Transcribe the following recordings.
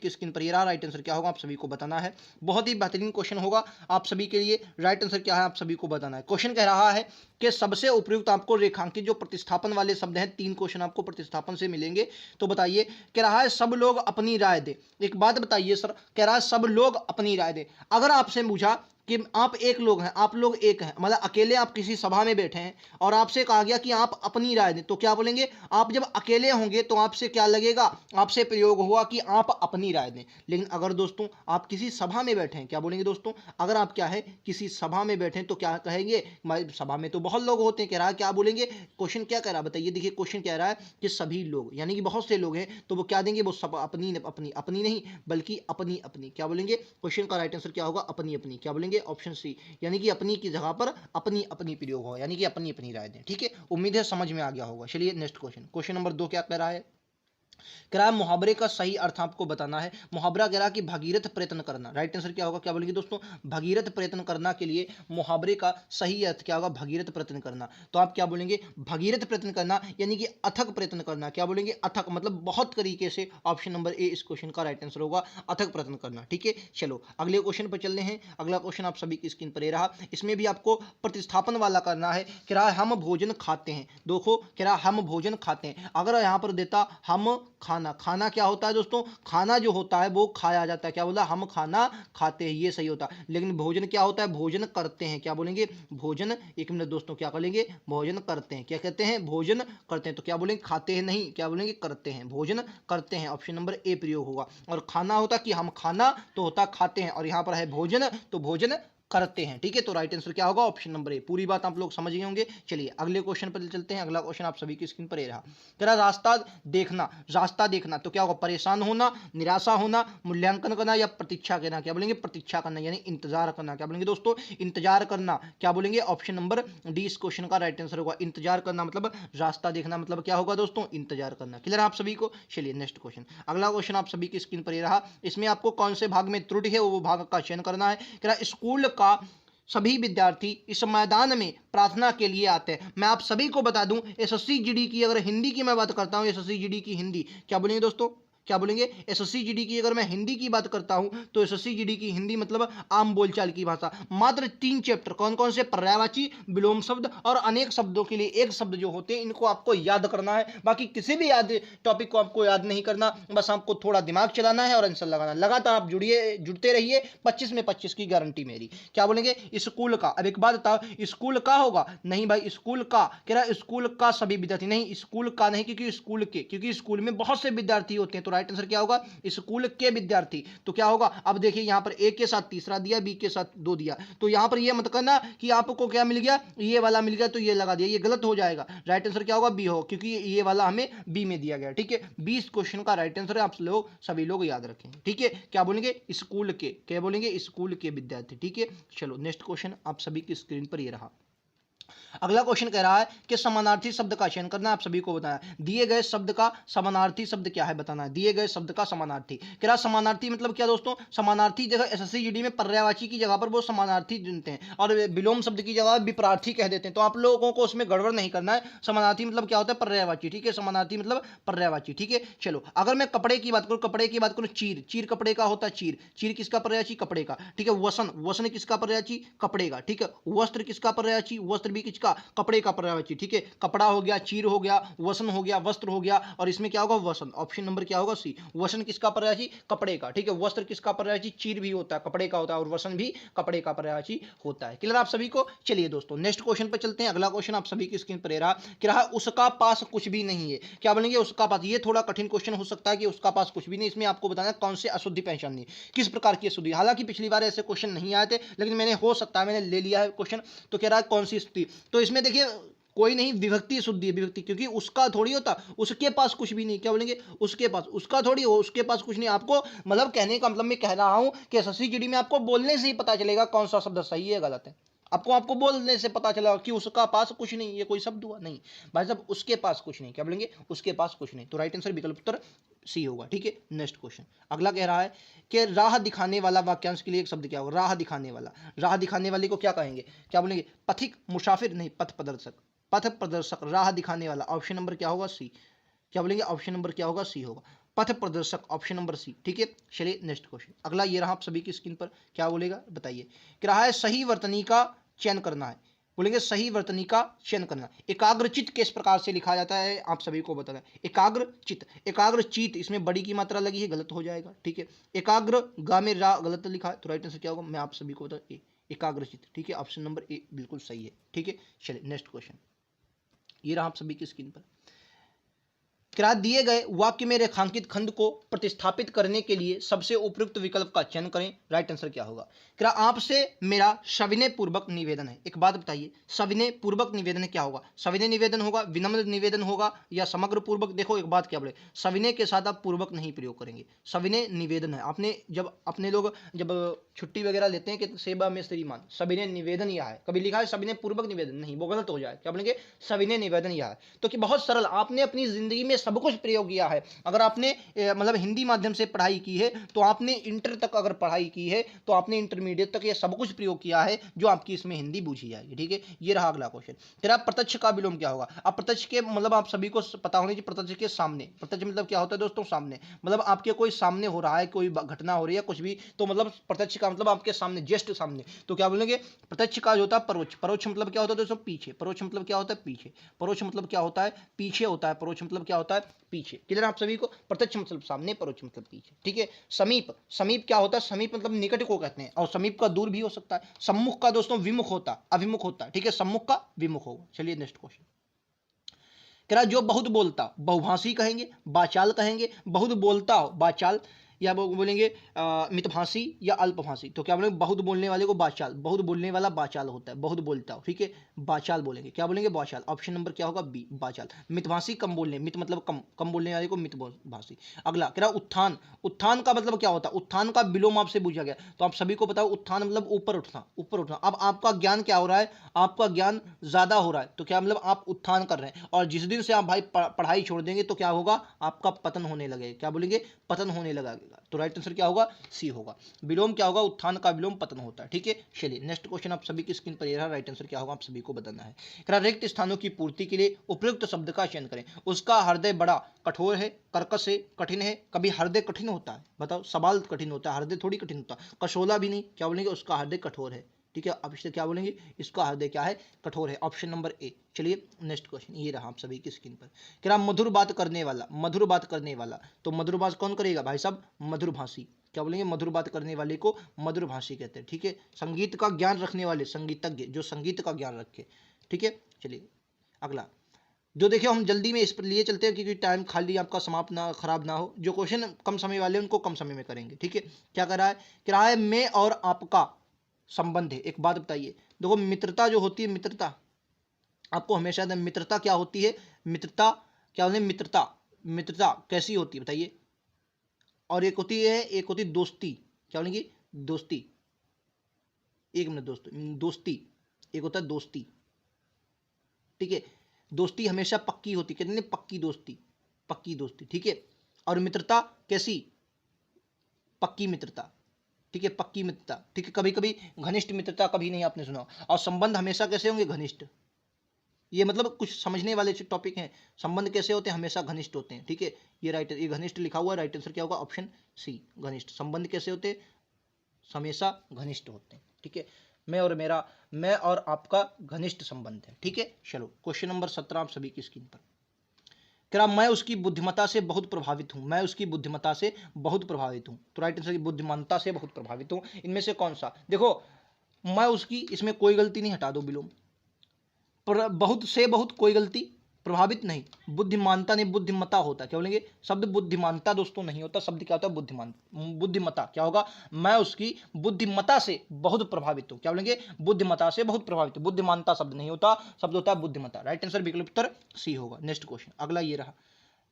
की स्क्रीन पर ये रहा, राइट आंसर क्या होगा आप सभी को बताना है। बहुत ही बेहतरीन क्वेश्चन होगा आप सभी के लिए। राइट आंसर क्या है आप सभी को बताना है। क्वेश्चन कह रहा है कि सबसे उपयुक्त आपको रेखांकित जो प्रतिस्थापन वाले शब्द हैं, 3 क्वेश्चन आपको प्रतिस्थापन से मिलेंगे। तो बताइए, कह रहा है सब लोग अपनी राय दें। एक बात बताइए सर, कह रहा है सब लोग अपनी राय दें। अगर आपसे पूछा कि आप एक लोग हैं, आप लोग एक हैं, मतलब अकेले आप किसी सभा में बैठे हैं और आपसे कहा गया कि आप अपनी राय दें, तो क्या बोलेंगे? आप जब अकेले होंगे तो आपसे क्या लगेगा? आपसे प्रयोग हुआ कि आप अपनी राय दें। लेकिन अगर दोस्तों आप किसी सभा में बैठे हैं, क्या बोलेंगे दोस्तों? अगर आप क्या है किसी सभा में बैठे हैं तो क्या कहेंगे? सभा में तो बहुत लोग होते हैं, कह रहा है क्या बोलेंगे? क्वेश्चन क्या कह रहा है बताइए। देखिए क्वेश्चन कह रहा है कि सभी लोग, यानी कि बहुत से लोग हैं, तो वो क्या देंगे? वो सब अपनी अपनी अपनी नहीं बल्कि अपनी अपनी, क्या बोलेंगे? क्वेश्चन का राइट आंसर क्या होगा? अपनी अपनी। क्या बोलेंगे? ऑप्शन सी, यानी कि अपनी की जगह पर अपनी अपनी प्रयोग हो, यानी कि अपनी अपनी राय दें। ठीक है, उम्मीद है समझ में आ गया होगा। चलिए नेक्स्ट क्वेश्चन, क्वेश्चन नंबर 2 क्या कह रहा है? कह रहा है मुहावरे का सही अर्थ आपको बताना है। मुहावरा कह रहा है कि भगीरथ प्रयत्न करना। राइट आंसर क्या होगा? क्या बोलेंगे दोस्तों? भगीरथ प्रयत्न करना के लिए मुहावरे का सही अर्थ क्या होगा? भगीरथ प्रयत्न करना। तो आप क्या बोलेंगे? भगीरथ प्रयत्न करना, यानी कि अथक प्रयत्न करना। क्या बोलेंगे? अथक, मतलब बहुत तरीके से। ऑप्शन नंबर ए इस क्वेश्चन का राइट आंसर होगा, अथक प्रयत्न करना। ठीक है, चलो अगले क्वेश्चन पर चलते हैं। अगला क्वेश्चन आप सभी की स्क्रीन पर रहा, इसमें भी आपको प्रतिस्थापन वाला करना है। कह रहा है हम भोजन खाते हैं। देखो कह रहा है हम भोजन खाते हैं, अगर यहां पर देता हम खाना, खाना क्या होता है दोस्तों? खाना जो होता है वो खाया जाता है। क्या बोला? हम खाना खाते हैं, ये सही होता है। लेकिन भोजन क्या होता है? भोजन करते हैं। क्या बोलेंगे? भोजन, एक मिनट दोस्तों, क्या बोलेंगे? भोजन करते हैं। क्या कहते हैं? भोजन करते हैं। तो क्या बोलेंगे? खाते हैं नहीं, क्या बोलेंगे? करते हैं, भोजन करते हैं। ऑप्शन नंबर ए प्रयोग होगा। और खाना होता कि हम खाना, तो होता खाते हैं, और यहां पर है भोजन, तो भोजन करते हैं। ठीक है, तो राइट आंसर क्या होगा? Option number A. पूरी बात आप लोग समझ गए होंगे। चलिए अगले क्वेश्चन पर चलते हैं। अगला क्वेश्चन आप सभी की स्क्रीन पर रहा, तेरा रास्ता देखना। रास्ता देखना तो क्या होगा? परेशान होना, निराशा होना, मूल्यांकन करना या प्रतीक्षा करना। क्या बोलेंगे? प्रतीक्षा करना, यानी इंतजार करना। क्या बोलेंगे दोस्तों? इंतजार करना। क्या बोलेंगे? ऑप्शन नंबर डी इस क्वेश्चन का राइट आंसर होगा। इंतजार करना मतलब रास्ता देखना मतलब क्या होगा दोस्तों? इंतजार करना। क्लियर आप सभी को? चलिए नेक्स्ट क्वेश्चन, अगला क्वेश्चन आप सभी की स्क्रीन पर रहा, इसमें आपको कौन से भाग में त्रुटि है वो भाग का चयन करना है। स्कूल का सभी विद्यार्थी इस मैदान में प्रार्थना के लिए आते हैं। मैं आप सभी को बता दूं, एसएससी जीडी की अगर हिंदी की मैं बात करता हूं, एसएससी जीडी की हिंदी, क्या बोलेंगे दोस्तों? क्या बोलेंगे? एसएससी जीडी की अगर मैं हिंदी की बात करता हूं तो एसएससी जीडी की हिंदी मतलब आम बोलचाल की भाषा। मात्र 3 चैप्टर, कौन कौन से? पर्यायवाची, विलोम शब्द और अनेक शब्दों के लिए एक शब्द जो होते हैं, इनको आपको याद करना है। बाकी किसी भी याद टॉपिक को आपको याद नहीं करना, बस आपको थोड़ा दिमाग चलाना है और आंसर लगाना। लगातार आप जुड़ते रहिए, 25 में 25 की गारंटी मेरी। क्या बोलेंगे? स्कूल का। अब एक बात बताओ, स्कूल का होगा? नहीं भाई, स्कूल का कह रहा है, स्कूल का सभी विद्यार्थी नहीं, स्कूल का नहीं, क्योंकि स्कूल के, क्योंकि स्कूल में बहुत से विद्यार्थी होते हैं। तो राइट आंसर क्या होगा? स्कूल के विद्यार्थी। तो क्या होगा? अब देखिए यहां पर ए के साथ तीसरा दिया, बी के साथ 2 दिया, तो यहां पर ये मत करना कि आपको क्या मिल गया, ये वाला मिल गया तो ये लगा दिया, ये गलत हो जाएगा। राइट आंसर क्या होगा? बी हो, क्योंकि ये वाला हमें बी में दिया गया। ठीक है, 20 क्वेश्चन का राइट आंसर है, आप लोग सभी लोग याद रखेंगे। ठीक है, क्या बोलेंगे? स्कूल के। क्या बोलेंगे? स्कूल के विद्यार्थी। ठीक है, चलो नेक्स्ट क्वेश्चन आप सभी की स्क्रीन पर ये रहा। अगला क्वेश्चन कह रहा है कि समानार्थी शब्द का चयन करना, आप सभी को बताना है। दिए गए शब्द का समानार्थी शब्द क्या है बताना है। दिए गए शब्द का समानार्थी, कह रहा समानार्थी मतलब क्या दोस्तों? समानार्थी जगह एसएससी जीडी में पर्यायवाची की जगह पर वो समानार्थी चुनते हैं और विलोम शब्द की जगह विपरार्थी कह देते हैं। तो आप लोगों को उसमें गड़बड़ नहीं करना है। समानार्थी मतलब क्या होता है? पर्यायवाची। ठीक है, समानार्थी मतलब पर्यायवाची। ठीक है, चलो अगर मैं कपड़े की बात करूं, कपड़े की बात करूं, चीर, चीर कपड़े का होता है। चीर, चीर किसका पर्यायवाची? कपड़े का। ठीक है, वसन, वसन किसका पर्यायवाची? कपड़े का। ठीक है, वस्त्र किसका पर्यायवाची? वस्त्र भी किसका? कपड़े का पर्यायवाची। ठीक है, कपड़ा हो गया, चीर हो गया, वसन हो गया, वस्त्र हो गया, और इसमें क्या होगा? वसन। ऑप्शन नंबर क्या होगा? सी। वसन किसका पर्यायवाची? कपड़े का। ठीक है, वस्त्र किसका पर्यायवाची? चीर भी होता है, कपड़े का होता है, और वसन भी कपड़े का पर्यायवाची होता है। क्लियर आप सभी को? चलिए दोस्तों नेक्स्ट क्वेश्चन पर चलते हैं। अगला क्वेश्चन आप सभी की स्क्रीन पर रहा, उसका पास कुछ भी नहीं है। क्या बोलेंगे? उसका पास। ये थोड़ा कठिन क्वेश्चन हो सकता है कि उसका पास कुछ भी नहीं, इसमें आपको बताना है कौन से अशुद्धि पहचाननी, किस प्रकार की अशुद्धि। हालांकि पिछली बार ऐसे क्वेश्चन नहीं आए थे, लेकिन मैंने हो सकता है मैंने ले लिया है क्वेश्चन। तो कह रहा है कौन सी अशुद्धि, तो इसमें देखिए कोई नहीं, विभक्ति शुद्धि है, विभक्ति, क्योंकि उसका थोड़ी होता, उसके पास कुछ भी नहीं। क्या बोलेंगे? उसके पास, उसका थोड़ी हो, उसके पास कुछ नहीं। आपको मतलब कहने का मतलब मैं कह रहा हूं कि एसएससी जीडी में आपको बोलने से ही पता चलेगा कौन सा शब्द सही है गलत है। आपको बोलने से पता चला कि उसका पास कुछ नहीं, ये कोई शब्द हुआ नहीं भाई साहब, उसके पास कुछ नहीं। क्या बोलेंगे? उसके पास कुछ नहीं। तो राइट आंसर विकल्प उत्तर सी होगा। ठीक है, नेक्स्ट क्वेश्चन अगला कह रहा है कि राह दिखाने वाला वाक्यांश के लिए एक शब्द क्या होगा? राह दिखाने वाला। राह दिखाने वाले को क्या कहेंगे? क्या बोलेंगे? पथिक, मुसाफिर नहीं, पथ प्रदर्शक। पथ प्रदर्शक, राह दिखाने वाला। ऑप्शन नंबर क्या होगा? सी। क्या बोलेंगे? ऑप्शन नंबर क्या होगा? सी होगा। पथ प्रदर्शक, ऑप्शन नंबर सी। ठीक है, चलिए नेक्स्ट क्वेश्चन अगला ये रहा आप सभी की स्क्रीन पर, क्या बोलेगा बताइए। कह रहा है सही वर्तनी का चयन करना है, बोलेंगे सही वर्तनी का चयन करना। एकाग्रचित किस प्रकार से लिखा जाता है आप सभी को बताना है। एकाग्रचित, एकाग्रचित इसमें बड़ी की मात्रा लगी है, गलत हो जाएगा। ठीक है, एकाग्र गा में रा गलत लिखा है, तो राइट आंसर क्या होगा मैं आप सभी को बता, ए एकाग्रचित। ठीक है, ऑप्शन नंबर ए बिल्कुल सही है। ठीक है, चलिए नेक्स्ट क्वेश्चन ये रहा आप सभी की स्क्रीन पर। क्या दिए गए वाक्य में रेखांकित खंड को प्रतिस्थापित करने के लिए सबसे उपयुक्त विकल्प का चयन करें। राइट आंसर क्या होगा। क्या आपसे मेरा सविनय पूर्वक निवेदन है। एक बात बताइए, सविनय पूर्वक निवेदन क्या होगा। सविनय निवेदन होगा, विनम्र निवेदन होगा, या समग्र पूर्वक। देखो एक बात क्या बोले, सविनय के साथ आप पूर्वक नहीं प्रयोग करेंगे, सविनय निवेदन है। आपने जब अपने लोग जब छुट्टी वगैरह लेते हैं कि सेवा में श्रीमान, सविनय निवेदन यह है, कभी लिखा है सविनय पूर्वक निवेदन नहीं, वो गलत हो जाए। क्या बोलेंगे, सविनय निवेदन यह है। तो कि बहुत सरल, आपने अपनी जिंदगी में सब कुछ प्रयोग किया है। अगर आपने मतलब हिंदी माध्यम से पढ़ाई की है तो आपने इंटर तक अगर पढ़ाई की है तो आपने इंटरमीडिएट तक ये सब कुछ प्रयोग किया है जो आपकी इसमें हिंदी बूझी जाएगी। ठीक है, ये रहा अगला क्वेश्चन। तेरा प्रत्यक्ष का विलोम क्या होगा। अब प्रत्यक्ष के मतलब आप सभी को पता होने चाहिए, प्रत्यक्ष के सामने। प्रत्यक्ष मतलब क्या होता है दोस्तों, सामने। मतलब आपके कोई सामने हो रहा है, कोई घटना हो रही है कुछ भी, तो मतलब प्रत्यक्ष का मतलब आपके सामने, जस्ट सामने। तो क्या बोलेंगे, प्रत्यक्ष का जो होता है परोक्ष। परोक्ष मतलब क्या होता है दोस्तों, पीछे। परोक्ष मतलब क्या होता है, पीछे। परोक्ष मतलब क्या होता है, पीछे होता है। परोक्ष मतलब क्या होता है, पीछे। क्लियर आप सभी को, प्रत्यक्ष मतलब सामने, परोक्ष मतलब पीछे। ठीक है, समीप। समीप क्या होता है, समीप मतलब निकट को कहते हैं, और समीप का दूर भी हो सकता है। सम्मुख का दोस्तों विमुख होता है, अभिमुख होता है। ठीक है, सम्मुख का विमुख होगा। चलिए नेक्स्ट क्वेश्चन। कह रहा जो बहुत बोलता बहुभाषी कहेंगे, बाचाल कहेंगे, बहुत बोलता हो बाचाल, या बोलेंगे मितभाषी या अल्पभाषी। तो क्या बोलेंगे, बहुत बोलने वाले को बाचाल, बहुत बोलने वाला बाचाल होता है, बहुत बोलता हो। ठीक है, बाचाल बोलेंगे। क्या बोलेंगे, बाचाल। ऑप्शन नंबर क्या होगा, बी बाचाल। मितभाषी कम बोलने, मित मतलब कम, कम बोलने वाले को मितभाषी। अगला कह रहा उत्थान। उत्थान का मतलब क्या होता है, उत्थान का विलोम आपसे पूछा गया, तो आप सभी को बताओ उत्थान मतलब ऊपर उठना, ऊपर उठना। अब आपका ज्ञान क्या हो रहा है, आपका ज्ञान ज्यादा हो रहा है, तो क्या मतलब आप उत्थान कर रहे हैं। और जिस दिन से आप भाई पढ़ाई छोड़ देंगे तो क्या होगा, आपका पतन होने लगेगा। क्या बोलेंगे, पतन होने लगेगा। तो राइट आंसर क्या होगा, सी होगा। विलोम क्या होगा, उत्थान का विलोम पतन होता है। ठीक है, चलिए नेक्स्ट क्वेश्चन आप सभी की स्क्रीन पर ये रहा। राइट आंसर क्या होगा आप सभी को बताना है। रिक्त स्थानों की पूर्ति के लिए उपयुक्त शब्द का चयन करें। उसका हृदय बड़ा कठोर है, कर्कश है, कठिन है। कभी हृदय कठिन होता है, बताओ, सवाल कठिन होता है, हृदय थोड़ी कठिन होता है। कशोला भी नहीं। क्या बोलेंगे, उसका हृदय कठोर है। ठीक है, अब इससे क्या बोलेंगे, इसका हृदय क्या है, कठोर है। Option number A. चलिए नेक्स्ट क्वेश्चन ये रहा आप सभी की स्क्रीन पर। क्या मधुर बात करने वाला, मधुर बात करने वाला, तो मधुर बात कौन करेगा भाई साहब, मधुर भाषी। क्या बोलेंगे, मधुर बात करने वाले को मधुर भाषी कहते हैं। ठीक है, संगीत का ज्ञान रखने वाले, संगीतज्ञ, जो संगीत का ज्ञान रखे। ठीक है, चलिए अगला जो देखिए हम जल्दी में इस पर लिए चलते हैं क्योंकि टाइम खाली आपका समाप्त ना, खराब ना हो। जो क्वेश्चन कम समय वाले उनको कम समय में करेंगे। ठीक है, क्या कर रहा है, कह रहा है मैं और आपका संबंध है। एक बात बताइए, देखो मित्रता जो होती है, मित्रता आपको हमेशा याद है, मित्रता क्या होती है, मित्रता क्या होती है, मित्रता, मित्रता कैसी होती है बताइए। और एक होती है, एक होती दोस्ती। क्या बोलेंगे, दोस्ती। एक मिनट दोस्तों, दोस्ती एक होता है दोस्ती। ठीक है, दोस्ती हमेशा पक्की होती, कहते हैं पक्की दोस्ती, पक्की दोस्ती। ठीक है, और मित्रता कैसी, पक्की मित्रता। ठीक है, पक्की मित्रता। ठीक है, कभी कभी घनिष्ठ मित्रता कभी नहीं आपने सुना। और संबंध हमेशा कैसे होंगे, घनिष्ठ। ये मतलब कुछ समझने वाले टॉपिक हैं। संबंध कैसे होते हैं, हमेशा घनिष्ठ होते हैं। ठीक है, ये राइट, ये घनिष्ठ लिखा हुआ है, राइट आंसर क्या होगा, ऑप्शन सी घनिष्ठ। संबंध कैसे होते हैं, हमेशा घनिष्ठ होते हैं। ठीक है, मैं और मेरा, मैं और आपका घनिष्ठ संबंध है। ठीक है, चलो क्वेश्चन नंबर 17 आप सभी की स्क्रीन पर। क्या मैं उसकी बुद्धिमत्ता से बहुत प्रभावित हूं, मैं उसकी बुद्धिमत्ता से बहुत प्रभावित हूं। तो राइट आंसर, बुद्धिमानता से बहुत प्रभावित हूं। इनमें से कौन सा, देखो मैं उसकी, इसमें कोई गलती नहीं, हटा दो विलोम। बहुत से बहुत कोई गलती, प्रभावित नहीं। बुद्धिमानता नहीं, बुद्धिमत्ता होता है। क्या बोलेंगे, शब्द बुद्धिमानता दोस्तों नहीं होता, शब्द क्या होता है, बुद्धिमान, बुद्धिमत्ता। क्या होगा, मैं उसकी बुद्धिमत्ता से बहुत प्रभावित हूं। क्या बोलेंगे, बुद्धिमत्ता से बहुत प्रभावित हूं। बुद्धिमानता शब्द नहीं होता, शब्द होता है बुद्धिमत्ता। राइट आंसर विकल्प उत्तर सी होगा। नेक्स्ट क्वेश्चन अगला ये रहा।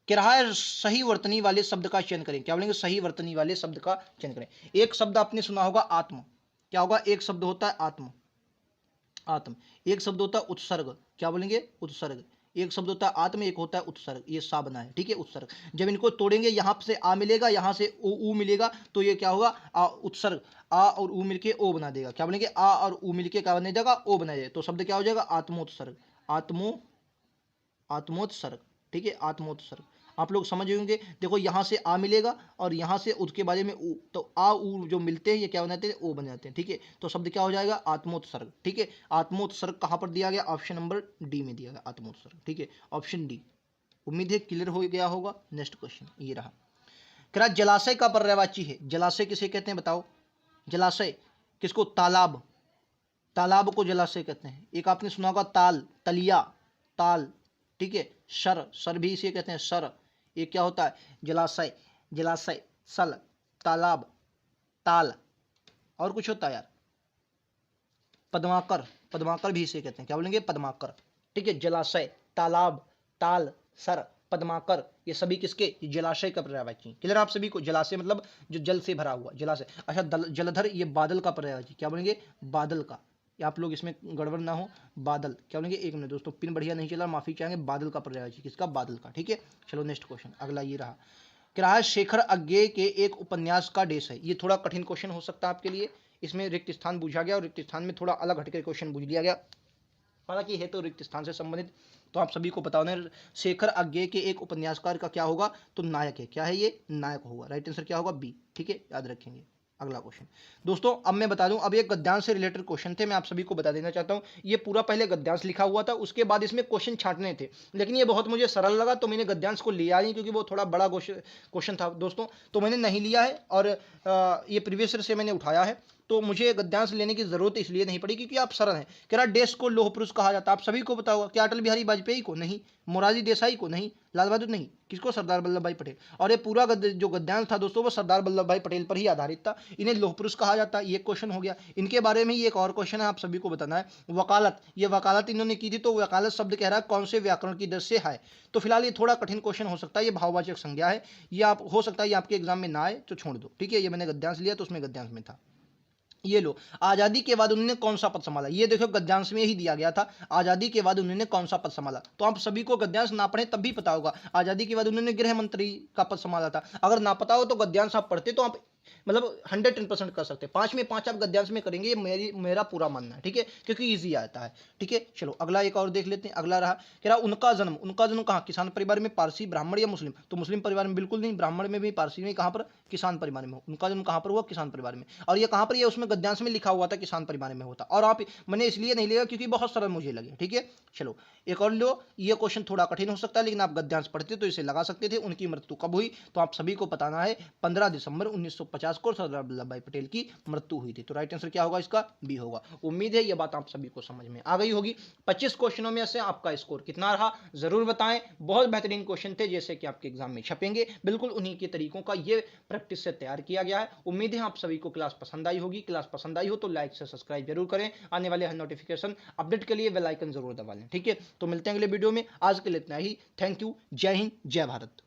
कह रहा है सही वर्तनी वाले शब्द का चयन करें। क्या बोलेंगे, सही वर्तनी वाले शब्द का चयन करें। एक शब्द आपने सुना होगा आत्म। क्या होगा, एक शब्द होता है आत्म, आत्म। एक शब्द होता है उत्सर्ग। क्या बोलेंगे, उत्सर्ग। एक शब्द होता है आत्म, एक होता है उत्सर्ग। ये सा बना है। ठीक है, उत्सर्ग। जब इनको तोड़ेंगे, यहां से आ मिलेगा, यहां से ऊ मिलेगा, तो ये क्या होगा, उत्सर्ग। आ और ऊ मिलके ओ बना देगा। क्या बोलेंगे, आ और ऊ मिलके क्या बना देगा, ओ बना देगा। तो शब्द क्या हो जाएगा, आत्मोत्सर्ग, आत्मोत्सर्ग। ठीक है, आत्मोत्सर्ग। आप लोग समझ होंगे। देखो यहाँ से आ मिलेगा और यहाँ से उसके बारे में ऊ, तो आ ऊ जो मिलते हैं ये क्या बन जाते हैं, ओ बन जाते हैं। ठीक है, तो शब्द क्या हो जाएगा, आत्मोत्सर्ग। ठीक है, आत्मोत्सर्ग कहाँ पर दिया गया, ऑप्शन नंबर डी में दिया गया आत्मोत्सर्ग। ठीक है, ऑप्शन डी। उम्मीद है क्लियर हो गया होगा। नेक्स्ट क्वेश्चन ये रहा, कह रहा जलाशय का पर्यायवाची है। जलाशय किसे कहते हैं बताओ, जलाशय किसको, तालाब, तालाब को जलाशय कहते हैं। एक आपने सुना होगा ताल, तलिया, ताल। ठीक है, सर, सर भी इसे कहते हैं, सर। ये क्या होता है, जलाशय, जलाशय, सल, तालाब, ताल, और कुछ होता है यार, पद्माकर, पद्माकर भी इसे कहते हैं, क्या बोलेंगे, पद्माकर। ठीक है, जलाशय, तालाब, ताल, सर, पद्माकर, ये सभी किसके, जलाशय का पर्यायवाची। क्लियर आप सभी को, जलाशय मतलब जो जल से भरा हुआ जलाशय। अच्छा, जलधर, ये बादल का पर्यायवाची, क्या बोलेंगे, बादल का। या आप लोग इसमें गड़बड़ ना हो, बादल क्या बोलेंगे, एक मिनट दोस्तों, पिन बढ़िया नहीं चला, माफी चाहेंगे। बादल का पर्यायवाची किसका, बादल का। ठीक है, चलो नेक्स्ट क्वेश्चन अगला ये रहा, क्या है, शेखर अज्ञे के एक उपन्यास का देश है। ये थोड़ा कठिन क्वेश्चन हो सकता है आपके लिए, इसमें रिक्त स्थान पूछा गया और रिक्त स्थान में थोड़ा अलग हटकर क्वेश्चन पूछ लिया गया, हालांकि है तो रिक्त स्थान से संबंधित। तो आप सभी को पता होना, शेखर अज्ञे के एक उपन्यासकार का क्या होगा, तो नायक है। क्या है ये, नायक होगा। राइट आंसर क्या होगा, बी। ठीक है, याद रखेंगे। अगला क्वेश्चन दोस्तों, अब मैं बता दूं, अब ये गद्यांश से रिलेटेड क्वेश्चन थे, मैं आप सभी को बता देना चाहता हूं। ये पूरा पहले गद्यांश लिखा हुआ था, उसके बाद इसमें क्वेश्चन छांटने थे, लेकिन ये बहुत मुझे सरल लगा तो मैंने गद्यांश को लिया नहीं, क्योंकि वो थोड़ा बड़ा क्वेश्चन था दोस्तों, तो मैंने नहीं लिया है। और ये प्रीवियस ईयर से मैंने उठाया है, तो मुझे गद्यांश लेने की जरूरत इसलिए नहीं पड़ी क्योंकि आप सरल हैं। कह रहा देश को लौह पुरुष कहा जाता है, आप सभी को पता होगा। क्या अटल बिहारी वाजपेयी को, नहीं। मोरारजी देसाई को, नहीं। लाल बहादुर, नहीं। किसको, सरदार वल्लभ भाई पटेल। और ये पूरा जो गद्यांश था दोस्तों, वो सरदार वल्लभ भाई पटेल पर ही आधारित था। इन्हें लौह पुरुष कहा जाता है, ये क्वेश्चन हो गया। इनके बारे में ही एक और क्वेश्चन है, आप सभी को बताना है। वकालत, ये वकालत इन्होंने की थी, तो वकालत शब्द कह रहा है कौन से व्याकरण की दृष्टि से है। तो फिलहाल ये थोड़ा कठिन क्वेश्चन हो सकता है, ये भाववाचक संज्ञा है, ये आप हो सकता है ये आपके एग्जाम में ना आए, तो छोड़ दो। ठीक है, ये मैंने गद्यांश लिया तो उसमें गद्यांश में था। ये लो, आजादी के बाद उन्होंने कौन सा पद संभाला, ये देखो गद्यांश में ही दिया गया था। आजादी के बाद उन्होंने कौन सा पद संभाला, तो आप सभी को गद्यांश ना पढ़े तब भी पता होगा। आजादी के बाद उन्होंने गृह मंत्री का पद संभाला था। अगर ना पता हो तो गद्यांश आप पढ़ते तो आप मतलब 110% कर सकते हैं। 5 में 5 आप गद्यांश में करेंगे, ये मेरा पूरा मानना है। ठीक है, क्योंकि ईजी आता है। ठीक है, चलो अगला एक और देख लेते हैं। अगला रहा, कह रहा उनका जन्म कहाँ, किसान परिवार में, पारसी, ब्राह्मण या मुस्लिम। तो मुस्लिम परिवार में बिल्कुल नहीं, ब्राह्मण में भी, पारसी में, कहाँ पर, किसान परिवार में। उनका जन्म कहाँ पर हुआ, किसान परिवार में। और ये कहाँ पर, ये उसमें गद्यांश में लिखा हुआ था किसान परिवार में होता। और आप, मैंने इसलिए नहीं लिया क्योंकि बहुत सरल मुझे लगे। ठीक है, चलो एक और लो। ये क्वेश्चन थोड़ा कठिन हो सकता है, लेकिन आप गद्यांश पढ़ते तो इसे लगा सकते थे। उनकी मृत्यु कब हुई, तो आप सभी को बताना है 15 दिसंबर 1950 को सरदार वल्लभ भाई पटेल की मृत्यु हुई थी। तो राइट आंसर क्या होगा इसका, बी होगा। उम्मीद है ये बात आप सभी को समझ में आ गई होगी। 25 क्वेश्चनों में से आपका स्कोर कितना रहा जरूर बताएं। बहुत बेहतरीन क्वेश्चन थे, जैसे कि आपके एग्जाम में छपेंगे, बिल्कुल उन्हीं के तरीकों का ये प्रैक्टिस से तैयार किया गया है। उम्मीद है आप सभी को क्लास पसंद आई होगी। क्लास पसंद आई हो तो लाइक से सब्सक्राइब जरूर करें। आने वाले हर नोटिफिकेशन अपडेट के लिए बेल आइकन जरूर दबा लें। ठीक है, तो मिलते हैं अगले वीडियो में। आज के लिए इतना ही। Thank you. जय हिंद, जय भारत।